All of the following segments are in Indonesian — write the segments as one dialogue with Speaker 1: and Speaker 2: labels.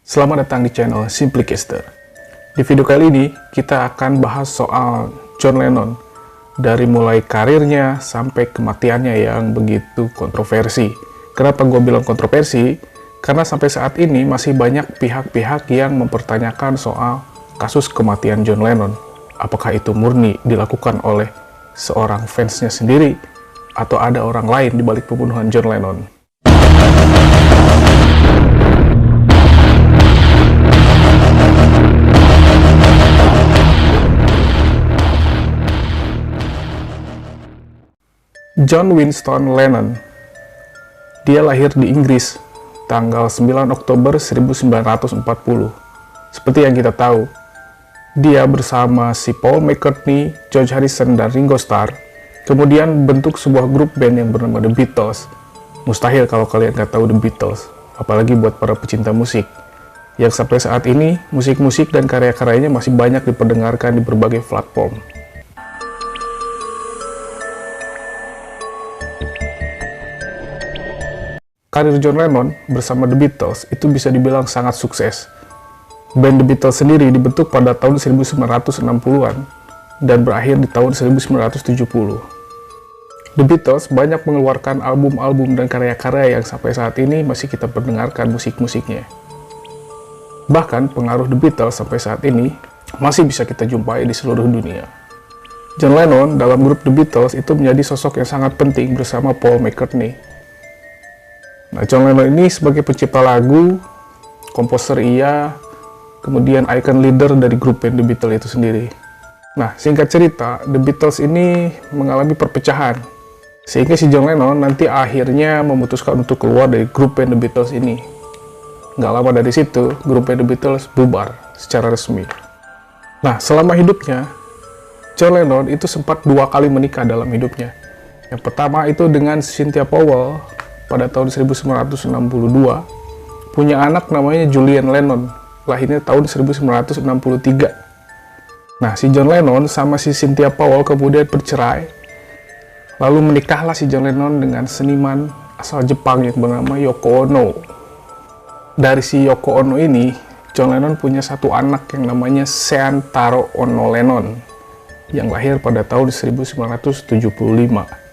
Speaker 1: Selamat datang di channel Simplicaster. Di video kali ini, kita akan bahas soal John Lennon, dari mulai karirnya sampai kematiannya yang begitu kontroversi. Kenapa gue bilang kontroversi? Karena sampai saat ini masih banyak pihak-pihak yang mempertanyakan soal kasus kematian John Lennon. Apakah itu murni dilakukan oleh seorang fansnya sendiri, atau ada orang lain di balik pembunuhan John Lennon? John Winston Lennon, dia lahir di Inggris tanggal 9 Oktober 1940. Seperti yang kita tahu, dia bersama si Paul McCartney, George Harrison, dan Ringo Starr kemudian bentuk sebuah grup band yang bernama The Beatles. Mustahil kalau kalian nggak tahu The Beatles, apalagi buat para pecinta musik, yang sampai saat ini musik-musik dan karya-karyanya masih banyak diperdengarkan di berbagai platform. Karir John Lennon bersama The Beatles itu bisa dibilang sangat sukses. Band The Beatles sendiri dibentuk pada tahun 1960-an dan berakhir di tahun 1970. The Beatles banyak mengeluarkan album-album dan karya-karya yang sampai saat ini masih kita perdengarkan musik-musiknya. Bahkan pengaruh The Beatles sampai saat ini masih bisa kita jumpai di seluruh dunia. John Lennon dalam grup The Beatles itu menjadi sosok yang sangat penting bersama Paul McCartney. Nah, John Lennon ini sebagai pencipta lagu, komposer iya, kemudian icon leader dari grup band The Beatles itu sendiri. Nah, singkat cerita, The Beatles ini mengalami perpecahan, sehingga si John Lennon nanti akhirnya memutuskan untuk keluar dari grup band The Beatles ini. Nggak lama dari situ, grup band The Beatles bubar secara resmi. Nah, selama hidupnya, John Lennon itu sempat 2 kali menikah dalam hidupnya. Yang pertama itu dengan Cynthia Powell, pada tahun 1962, punya anak namanya Julian Lennon, lahirnya tahun 1963. Nah, si John Lennon sama si Cynthia Powell kemudian bercerai, lalu menikahlah si John Lennon dengan seniman asal Jepang yang bernama Yoko Ono. Dari si Yoko Ono ini, John Lennon punya satu anak yang namanya Sean Taro Ono Lennon, yang lahir pada tahun 1975.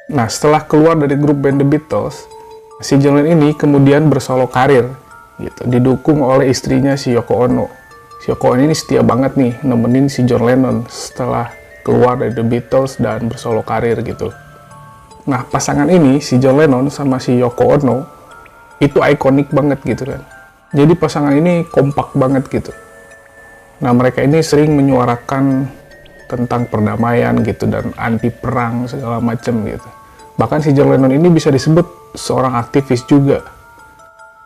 Speaker 1: Nah, setelah keluar dari grup band The Beatles, si John Lennon ini kemudian bersolo karir, gitu, didukung oleh istrinya si Yoko Ono. Si Yoko Ono ini setia banget nih nemenin si John Lennon setelah keluar dari The Beatles dan bersolo karir gitu. Nah, pasangan ini, si John Lennon sama si Yoko Ono, itu ikonik banget gitu kan. Jadi pasangan ini kompak banget gitu. Nah, mereka ini sering menyuarakan tentang perdamaian gitu dan anti perang segala macam gitu. Bahkan si John Lennon ini bisa disebut seorang aktivis juga.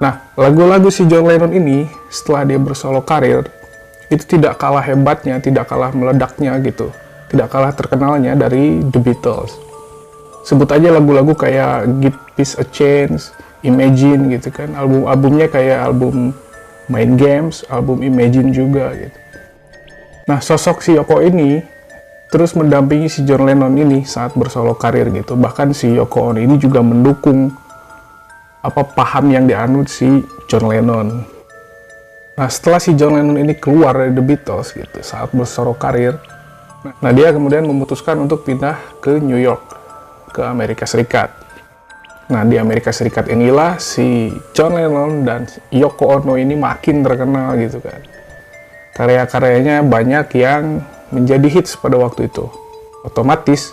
Speaker 1: Nah, lagu-lagu si John Lennon ini setelah dia bersolo karir itu tidak kalah hebatnya, tidak kalah meledaknya gitu, tidak kalah terkenalnya dari The Beatles. Sebut aja lagu-lagu kayak Give Peace a Chance, Imagine gitu kan, album-albumnya kayak album Mind Games, album Imagine juga gitu. Nah, sosok si Yoko ini terus mendampingi si John Lennon ini saat bersolo karir gitu. Bahkan si Yoko Ono ini juga mendukung paham yang dianut si John Lennon. Nah, setelah si John Lennon ini keluar dari The Beatles gitu saat bersolo karir, nah dia kemudian memutuskan untuk pindah ke New York, ke Amerika Serikat. Nah, di Amerika Serikat inilah si John Lennon dan Yoko Ono ini makin terkenal gitu kan. Karya-karyanya banyak yang menjadi hits pada waktu itu. Otomatis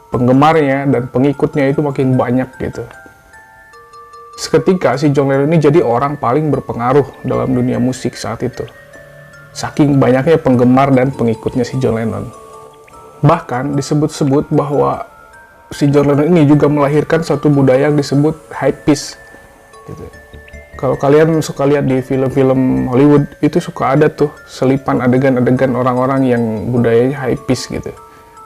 Speaker 1: penggemarnya dan pengikutnya itu makin banyak gitu. Seketika si John Lennon ini jadi orang paling berpengaruh dalam dunia musik saat itu. Saking banyaknya penggemar dan pengikutnya si John Lennon. Bahkan disebut-sebut bahwa si John Lennon ini juga melahirkan satu budaya yang disebut hypebeast gitu. Kalau kalian suka lihat di film-film Hollywood, itu suka ada tuh selipan adegan-adegan orang-orang yang budayanya hypebeast gitu.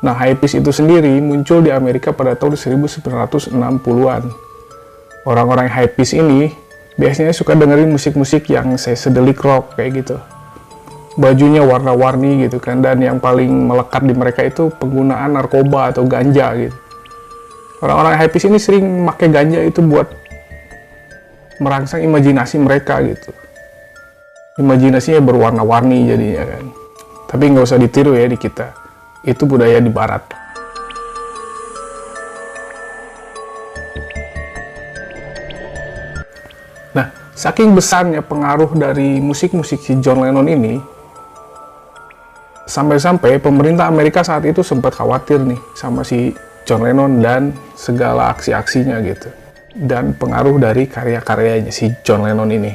Speaker 1: Nah, hypebeast itu sendiri muncul di Amerika pada tahun 1960-an. Orang-orang hypebeast ini biasanya suka dengerin musik-musik yang psychedelic rock kayak gitu. Bajunya warna-warni gitu kan, dan yang paling melekat di mereka itu penggunaan narkoba atau ganja gitu. Orang-orang hypebeast ini sering pakai ganja itu buat merangsang imajinasi mereka gitu. Imajinasinya berwarna-warni jadinya kan. Tapi nggak usah ditiru ya di kita. Itu budaya di barat. Nah, saking besarnya pengaruh dari musik-musik si John Lennon ini, sampai-sampai pemerintah Amerika saat itu sempat khawatir nih sama si John Lennon dan segala aksi-aksinya gitu. Dan pengaruh dari karya-karyanya si John Lennon ini.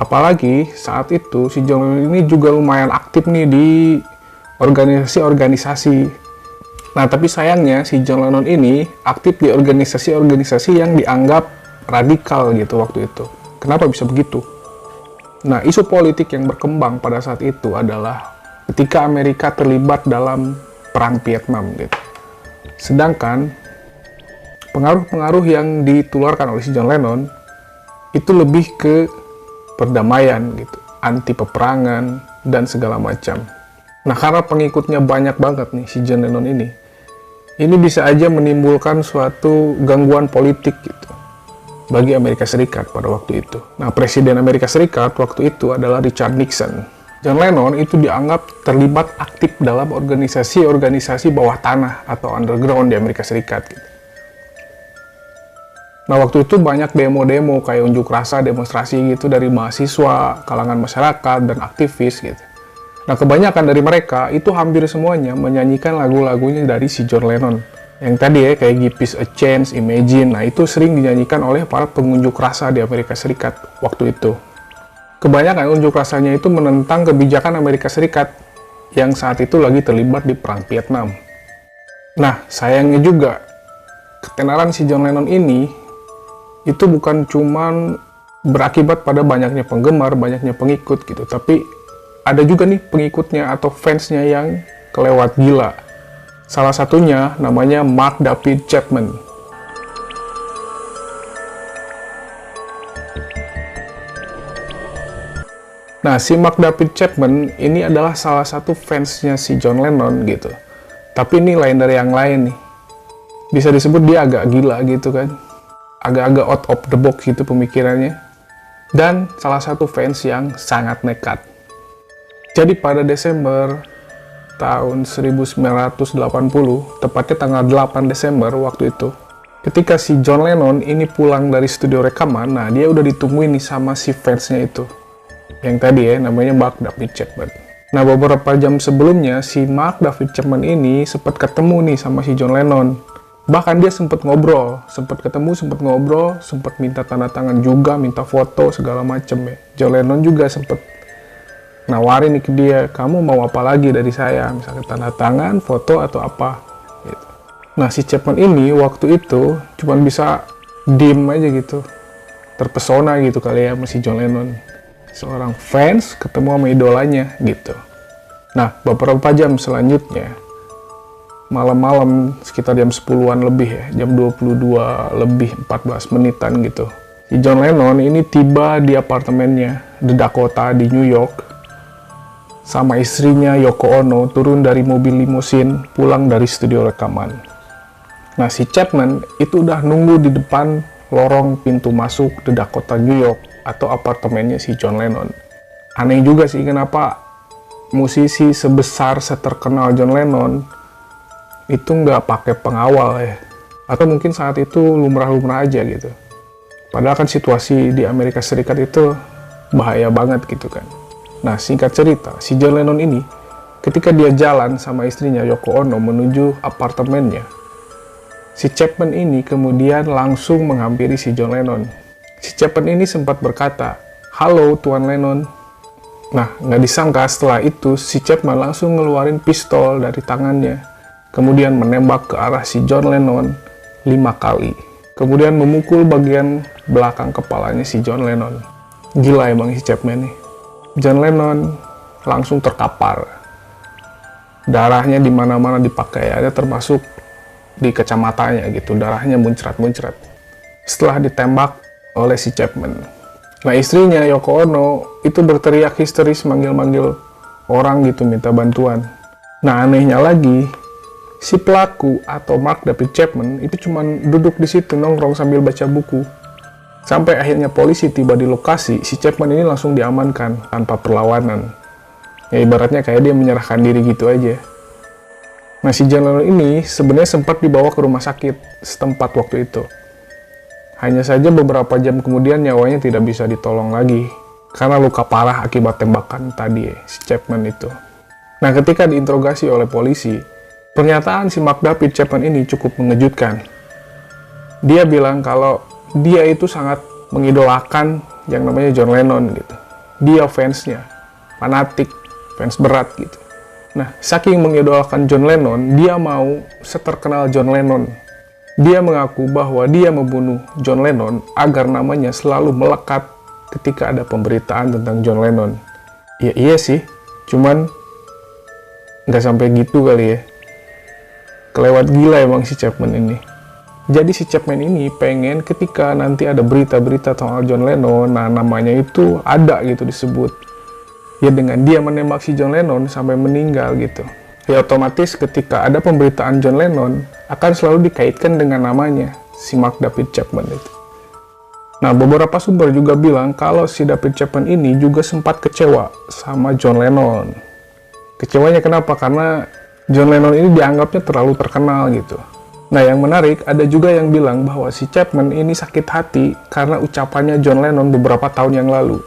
Speaker 1: Apalagi saat itu si John Lennon ini juga lumayan aktif nih di organisasi-organisasi. Nah, tapi sayangnya si John Lennon ini aktif di organisasi-organisasi yang dianggap radikal gitu waktu itu. Kenapa bisa begitu? Nah, isu politik yang berkembang pada saat itu adalah ketika Amerika terlibat dalam perang Vietnam gitu. Sedangkan pengaruh-pengaruh yang ditularkan oleh si John Lennon itu lebih ke perdamaian gitu, anti peperangan dan segala macam. Nah, karena pengikutnya banyak banget nih si John Lennon ini bisa aja menimbulkan suatu gangguan politik gitu bagi Amerika Serikat pada waktu itu. Nah, Presiden Amerika Serikat waktu itu adalah Richard Nixon. John Lennon itu dianggap terlibat aktif dalam organisasi-organisasi bawah tanah atau underground di Amerika Serikat gitu. Nah, waktu itu banyak demo-demo kayak unjuk rasa, demonstrasi gitu dari mahasiswa, kalangan masyarakat, dan aktivis gitu. Nah, kebanyakan dari mereka itu hampir semuanya menyanyikan lagu-lagunya dari si John Lennon. Yang tadi ya, kayak Give Peace a Chance, Imagine, nah itu sering dinyanyikan oleh para pengunjuk rasa di Amerika Serikat waktu itu. Kebanyakan unjuk rasanya itu menentang kebijakan Amerika Serikat yang saat itu lagi terlibat di Perang Vietnam. Nah, sayangnya juga, ketenaran si John Lennon ini itu bukan cuman berakibat pada banyaknya penggemar, banyaknya pengikut gitu, tapi ada juga nih pengikutnya atau fansnya yang kelewat gila. Salah satunya namanya Mark David Chapman. Nah, si Mark David Chapman ini adalah salah satu fansnya si John Lennon gitu. Tapi ini lain dari yang lain nih. Bisa disebut dia agak gila gitu kan. Agak-agak out of the box gitu pemikirannya. Dan salah satu fans yang sangat nekat. Jadi pada Desember tahun 1980, tepatnya tanggal 8 Desember waktu itu, ketika si John Lennon ini pulang dari studio rekaman, nah dia udah ditungguin nih sama si fansnya itu. Yang tadi ya, namanya Mark David Chapman. Nah, beberapa jam sebelumnya, si Mark David Chapman ini sempat ketemu nih sama si John Lennon. Bahkan dia sempat ngobrol, sempat ketemu, sempat ngobrol, sempat minta tanda tangan juga, minta foto, segala macem ya. John Lennon juga sempat nawarin nih ke dia, kamu mau apa lagi dari saya? Misalnya tanda tangan, foto, atau apa. Gitu. Nah, si Chapman ini waktu itu cuma bisa diem aja gitu. Terpesona gitu kali ya sama si John Lennon. Seorang fans ketemu sama idolanya gitu. Nah, beberapa jam selanjutnya, malam-malam sekitar jam 10-an lebih ya, jam 22 lebih 14 menitan gitu, si John Lennon ini tiba di apartemennya The Dakota di New York sama istrinya Yoko Ono turun dari mobil limusin pulang dari studio rekaman. Nah, si Chapman itu udah nunggu di depan lorong pintu masuk The Dakota New York atau apartemennya si John Lennon. Aneh juga sih kenapa musisi sebesar seterkenal John Lennon itu nggak pakai pengawal ya. Atau mungkin saat itu lumrah-lumrah aja gitu. Padahal kan situasi di Amerika Serikat itu bahaya banget gitu kan. Nah, singkat cerita, si John Lennon ini ketika dia jalan sama istrinya Yoko Ono menuju apartemennya, si Chapman ini kemudian langsung menghampiri si John Lennon. Si Chapman ini sempat berkata, "Halo Tuan Lennon." Nah, nggak disangka setelah itu si Chapman langsung ngeluarin pistol dari tangannya. Kemudian menembak ke arah si John Lennon 5 kali. Kemudian memukul bagian belakang kepalanya si John Lennon. Gila emang si Chapman nih. John Lennon langsung terkapar. Darahnya di mana-mana di pakaiannya termasuk di kacamatanya gitu. Darahnya muncrat-muncrat. Setelah ditembak oleh si Chapman. Nah, istrinya Yoko Ono itu berteriak histeris manggil-manggil orang gitu minta bantuan. Nah, anehnya lagi, si pelaku atau Mark David Chapman itu cuma duduk di situ nongkrong sambil baca buku. Sampai akhirnya polisi tiba di lokasi, si Chapman ini langsung diamankan tanpa perlawanan. Ya ibaratnya kayak dia menyerahkan diri gitu aja. Nah si John Lennon ini sebenarnya sempat dibawa ke rumah sakit setempat waktu itu. Hanya saja beberapa jam kemudian nyawanya tidak bisa ditolong lagi karena luka parah akibat tembakan tadi si Chapman itu. Nah ketika diinterogasi oleh polisi, pernyataan si Mark David Chapman ini cukup mengejutkan. Dia bilang kalau dia itu sangat mengidolakan yang namanya John Lennon gitu. Dia fansnya, fanatik, fans berat gitu. Nah, saking mengidolakan John Lennon, dia mau seterkenal John Lennon. Dia mengaku bahwa dia membunuh John Lennon agar namanya selalu melekat ketika ada pemberitaan tentang John Lennon. Ya iya sih, cuman nggak sampai gitu kali ya. Kelewat gila emang si Chapman ini. Jadi si Chapman ini pengen ketika nanti ada berita-berita soal John Lennon, nah namanya itu ada gitu disebut. Ya dengan dia menembak si John Lennon sampai meninggal gitu. Ya otomatis ketika ada pemberitaan John Lennon akan selalu dikaitkan dengan namanya, si Mark David Chapman itu. Nah beberapa sumber juga bilang kalau si David Chapman ini juga sempat kecewa sama John Lennon. Kecewanya kenapa? Karena John Lennon ini dianggapnya terlalu terkenal gitu. Nah yang menarik, ada juga yang bilang bahwa si Chapman ini sakit hati karena ucapannya John Lennon beberapa tahun yang lalu.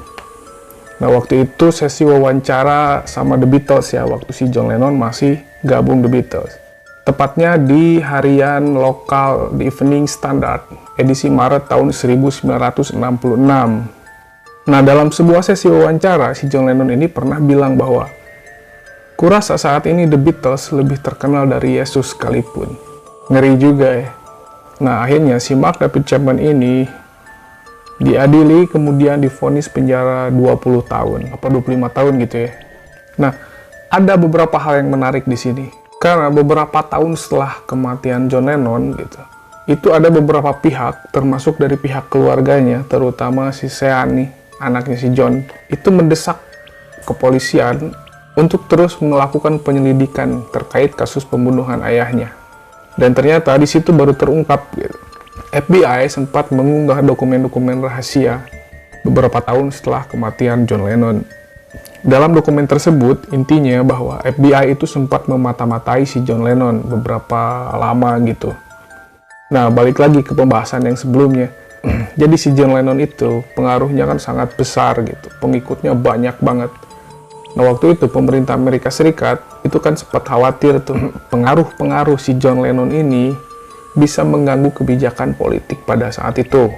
Speaker 1: Nah waktu itu sesi wawancara sama The Beatles ya, waktu si John Lennon masih gabung The Beatles. Tepatnya di harian lokal di Evening Standard, edisi Maret tahun 1966. Nah dalam sebuah sesi wawancara, si John Lennon ini pernah bilang bahwa kurasa saat ini The Beatles lebih terkenal dari Yesus sekalipun. Ngeri juga ya. Nah akhirnya si Mark David Chapman ini diadili kemudian divonis penjara 20 tahun apa 25 tahun gitu ya. Nah ada beberapa hal yang menarik di sini karena beberapa tahun setelah kematian John Lennon gitu, itu ada beberapa pihak termasuk dari pihak keluarganya, terutama si Sean nih, anaknya si John, itu mendesak kepolisian untuk terus melakukan penyelidikan terkait kasus pembunuhan ayahnya. Dan ternyata di situ baru terungkap gitu. FBI sempat mengunggah dokumen-dokumen rahasia beberapa tahun setelah kematian John Lennon. Dalam dokumen tersebut, intinya bahwa FBI itu sempat memata-matai si John Lennon beberapa lama gitu. Nah, balik lagi ke pembahasan yang sebelumnya. Jadi si John Lennon itu pengaruhnya kan sangat besar gitu. Pengikutnya banyak banget. Nah waktu itu pemerintah Amerika Serikat itu kan sempat khawatir tuh pengaruh-pengaruh si John Lennon ini bisa mengganggu kebijakan politik pada saat itu.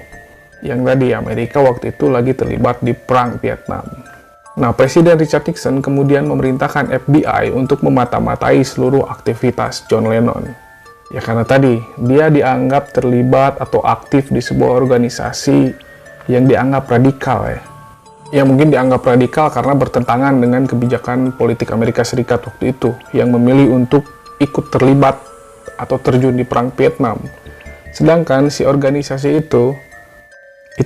Speaker 1: Yang tadi Amerika waktu itu lagi terlibat di perang Vietnam. Nah Presiden Richard Nixon kemudian memerintahkan FBI untuk memata-matai seluruh aktivitas John Lennon. Ya karena tadi dia dianggap terlibat atau aktif di sebuah organisasi yang dianggap radikal ya. Yang mungkin dianggap radikal karena bertentangan dengan kebijakan politik Amerika Serikat waktu itu yang memilih untuk ikut terlibat atau terjun di perang Vietnam. Sedangkan si organisasi itu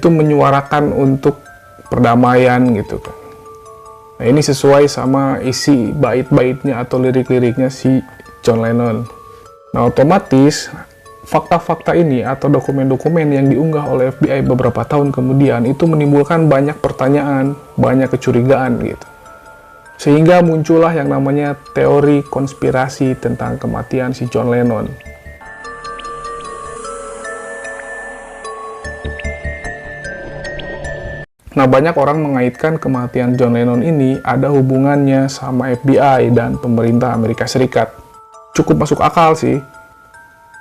Speaker 1: menyuarakan untuk perdamaian gitu kan. Nah ini sesuai sama isi bait-baitnya atau lirik-liriknya si John Lennon. Nah otomatis fakta-fakta ini atau dokumen-dokumen yang diunggah oleh FBI beberapa tahun kemudian itu menimbulkan banyak pertanyaan, banyak kecurigaan gitu. Sehingga muncullah yang namanya teori konspirasi tentang kematian si John Lennon. Nah, banyak orang mengaitkan kematian John Lennon ini ada hubungannya sama FBI dan pemerintah Amerika Serikat. Cukup masuk akal sih.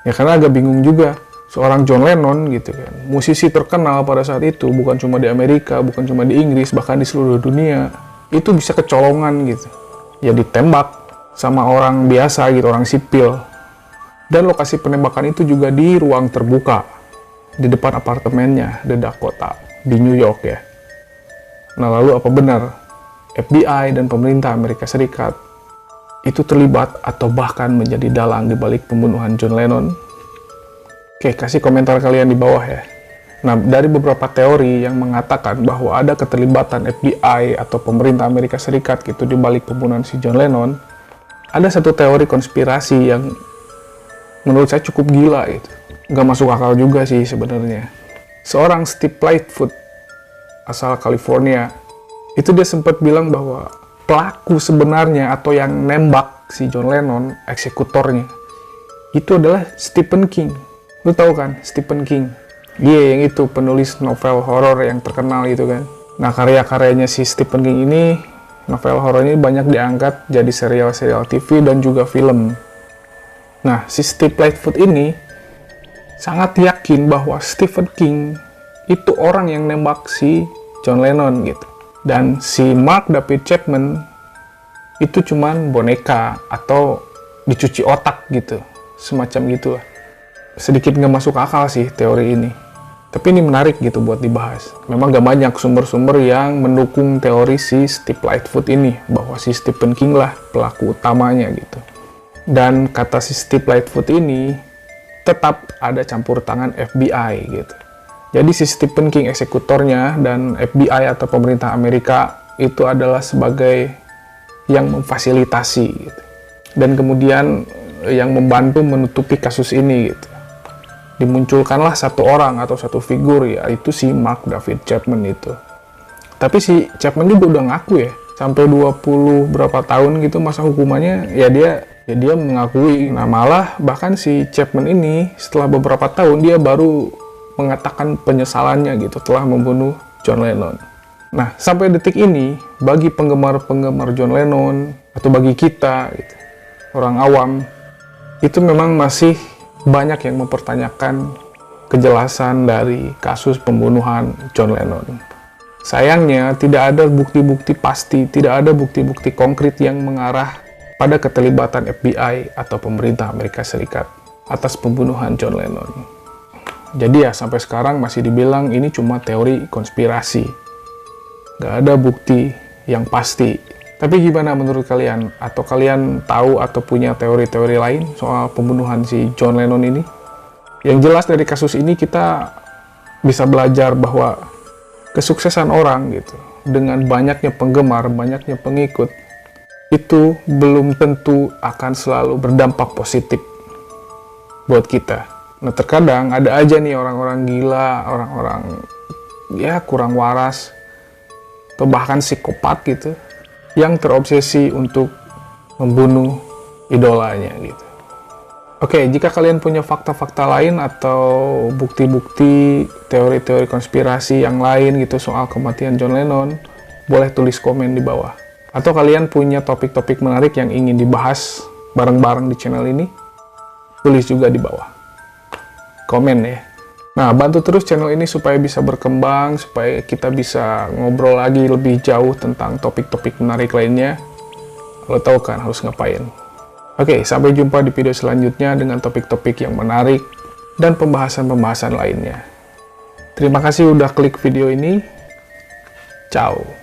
Speaker 1: Ya karena agak bingung juga, seorang John Lennon gitu kan, musisi terkenal pada saat itu, bukan cuma di Amerika, bukan cuma di Inggris, bahkan di seluruh dunia, itu bisa kecolongan gitu. Ya ditembak sama orang biasa gitu, orang sipil. Dan lokasi penembakan itu juga di ruang terbuka, di depan apartemennya, di Dakota, di New York ya. Nah lalu apa benar FBI dan pemerintah Amerika Serikat itu terlibat atau bahkan menjadi dalang di balik pembunuhan John Lennon? Oke, kasih komentar kalian di bawah ya. Nah, dari beberapa teori yang mengatakan bahwa ada keterlibatan FBI atau pemerintah Amerika Serikat gitu di balik pembunuhan si John Lennon, ada satu teori konspirasi yang menurut saya cukup gila gitu. Nggak masuk akal juga sih sebenarnya. seorang Steve Lightfoot asal California, itu dia sempat bilang bahwa pelaku sebenarnya atau yang nembak si John Lennon, eksekutornya, itu adalah Stephen King. Lu tahu kan Stephen King? Dia yang itu penulis novel horor yang terkenal gitu kan. Nah, karya-karyanya si Stephen King ini, novel horor ini banyak diangkat jadi serial-serial TV dan juga film. Nah, si Steve Lightfoot ini sangat yakin bahwa Stephen King itu orang yang nembak si John Lennon gitu. Dan si Mark David Chapman itu cuman boneka atau dicuci otak gitu, semacam gitulah. Sedikit nggak masuk akal sih teori ini, tapi ini menarik gitu buat dibahas. Memang gak banyak sumber-sumber yang mendukung teori si Steve Lightfoot ini, bahwa si Stephen King lah pelaku utamanya gitu. Dan kata si Steve Lightfoot ini, tetap ada campur tangan FBI gitu. Jadi si Stephen King eksekutornya dan FBI atau pemerintah Amerika itu adalah sebagai yang memfasilitasi gitu. Dan kemudian yang membantu menutupi kasus ini gitu. Dimunculkanlah satu orang atau satu figur, yaitu si Mark David Chapman itu. Tapi si Chapman juga udah ngaku ya, sampai 20 berapa tahun gitu masa hukumannya, ya dia mengakui. Nah, malah bahkan si Chapman ini setelah beberapa tahun dia baru mengatakan penyesalannya gitu telah membunuh John Lennon. Nah, sampai detik ini bagi penggemar-penggemar John Lennon atau bagi kita gitu, orang awam, itu memang masih banyak yang mempertanyakan kejelasan dari kasus pembunuhan John Lennon. Sayangnya tidak ada bukti-bukti pasti, tidak ada bukti-bukti konkret yang mengarah pada keterlibatan FBI atau pemerintah Amerika Serikat atas pembunuhan John Lennon. Jadi ya sampai sekarang masih dibilang ini cuma teori konspirasi. Gak ada bukti yang pasti. Tapi gimana menurut kalian? Atau kalian tahu atau punya teori-teori lain soal pembunuhan si John Lennon ini? Yang jelas dari kasus ini kita bisa belajar bahwa kesuksesan orang gitu, dengan banyaknya penggemar, banyaknya pengikut, itu belum tentu akan selalu berdampak positif buat kita. Nah, terkadang ada aja nih orang-orang gila, orang-orang ya kurang waras, atau bahkan psikopat gitu, yang terobsesi untuk membunuh idolanya gitu. Oke, jika kalian punya fakta-fakta lain atau bukti-bukti teori-teori konspirasi yang lain gitu soal kematian John Lennon, boleh tulis komen di bawah. Atau kalian punya topik-topik menarik yang ingin dibahas bareng-bareng di channel ini, tulis juga di bawah. Komen ya. Nah, bantu terus channel ini supaya bisa berkembang, supaya kita bisa ngobrol lagi lebih jauh tentang topik-topik menarik lainnya. Lo tahu kan harus ngapain. Oke, sampai jumpa di video selanjutnya dengan topik-topik yang menarik dan pembahasan-pembahasan lainnya. Terima kasih udah klik video ini. Ciao.